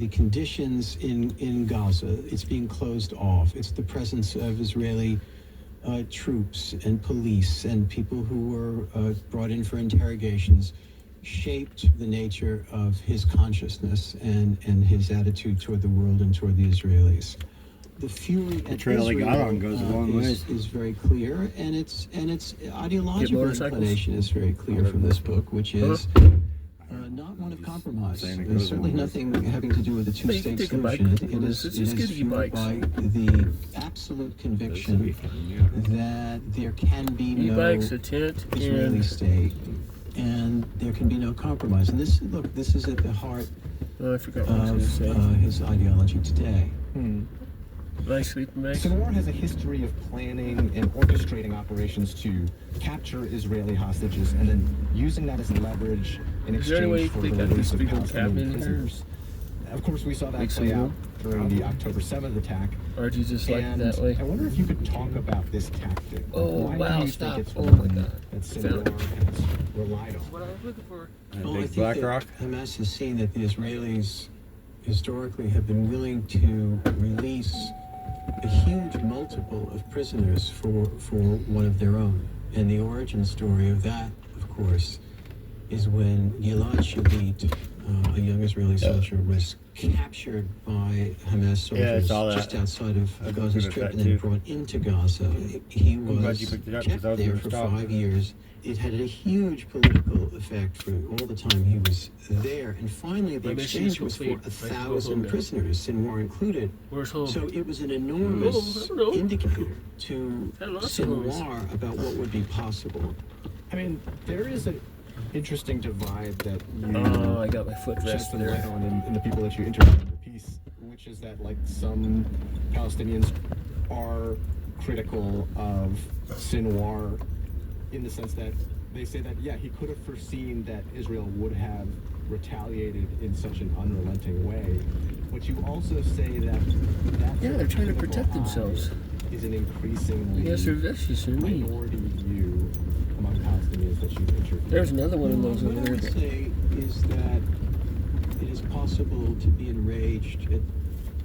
the conditions in Gaza. It's being closed off. It's the presence of Israeli troops and police and people who were brought in for interrogations shaped the nature of his consciousness and his attitude toward the world and toward the Israelis. The fury at trail Israel they got on goes a long ways. is very clear, and its ideological inclination is very clear from this book, which is not one of compromise. There's certainly nothing having to do with the two-state solution. It is fueled by the absolute conviction that there can be no Israeli state, and there can be no compromise. And this is at the heart of his ideology today. Sinwar has a history of planning and orchestrating operations to capture Israeli hostages and then using that as leverage in exchange for the release of Palestinian prisoners. Of course, we saw that play out during the October 7th attack. Or do you just like it that way? I wonder if you could talk about this tactic. Oh, Why do you stop. think it's Oh, one my God. that Sinwar has relied on? What I was looking for. Well, I think that Hamas has seen that the Israelis historically have been willing to release a huge multiple of prisoners for one of their own. And the origin story of that, of course, is when Gilad Shalit, a young Israeli soldier, was captured by Hamas soldiers just outside of the Gaza Strip and then brought into Gaza. He was kept there for 5 years. It had a huge political effect for all the time he was there. And finally, the exchange was for 1,000 prisoners, Sinwar included. So it was an enormous indicator to Sinwar about what would be possible. I mean, there is an interesting divide that you I got my foot rest shed some there. light on in the people that you interviewed in the piece, which is that like some Palestinians are critical of Sinwar in the sense that they say that, yeah, he could have foreseen that Israel would have retaliated in such an unrelenting way. But you also say that they're trying to protect themselves. Is an increasingly minority view among Palestinians that you've interviewed. There's another one of those over What I there. would say is that it is possible to be enraged at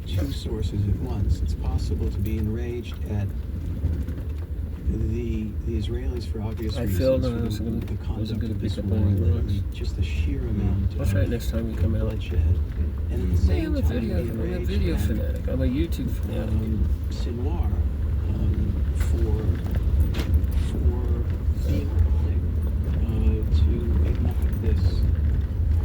two sources at once. It's possible to be enraged at the Israelis for obvious reasons. I felt for I wasn't the going conduct to of this pick up war, any rocks. just the sheer amount I'll try it next time you come out. bloodshed. And at the same I'm a time, be video enraged at fanatic. I'm a YouTube fanatic. Sinwar for being willing to acknowledge this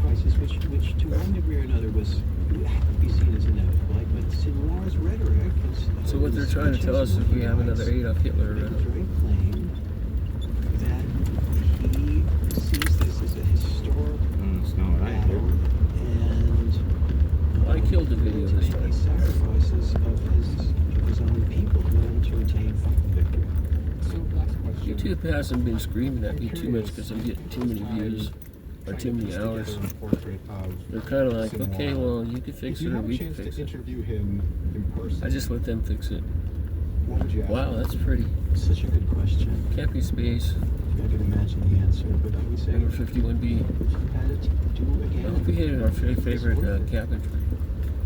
crisis, which to one degree or another had to be seen as inevitable. But Sinwar's rhetoric is... So what they're trying to tell us is we have another Adolf Hitler It's around. very plain that he sees this as a historic battle, and I killed the video to this make time. these sacrifices of his own people in order to attain final victory. So last question. YouTube hasn't been screaming at me too much because I'm getting too many views or too many hours. They're kind of like, okay, well, you can fix it or we can fix it. Interview him in person. I just let them fix it. What would you ask? Wow, that's pretty. Such a good question. Can't be space. I could imagine the answer, but I would say Number 51B. if you had it to do I again, hope we hit our favorite cabin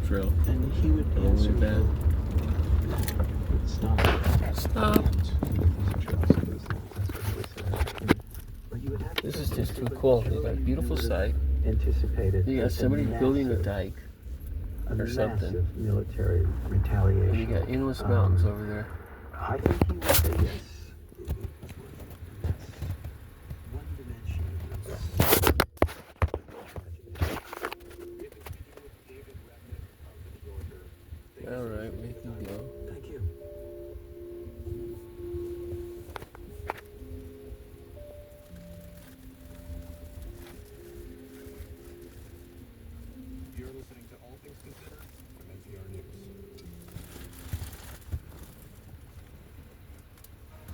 trail. and he would Oh, answer we're bad. Stop. This is just too cool. You got a beautiful site. Anticipated. You got somebody building a dike or something. Military retaliation. And you got endless mountains over there. I think he would say yes. One dimension. All right, we can go. Thank you. You're listening to All Things Considered from NPR News.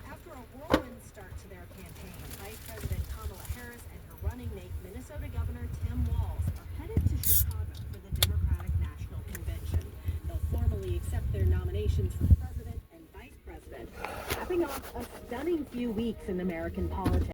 After a whirlwind start to their campaign, Vice President Kamala Harris and her running mate, Minnesota Governor Tim Walz, are headed to Chicago for the Democratic National Convention. They'll formally accept their nominations for president and vice president, capping off a stunning few weeks in American politics.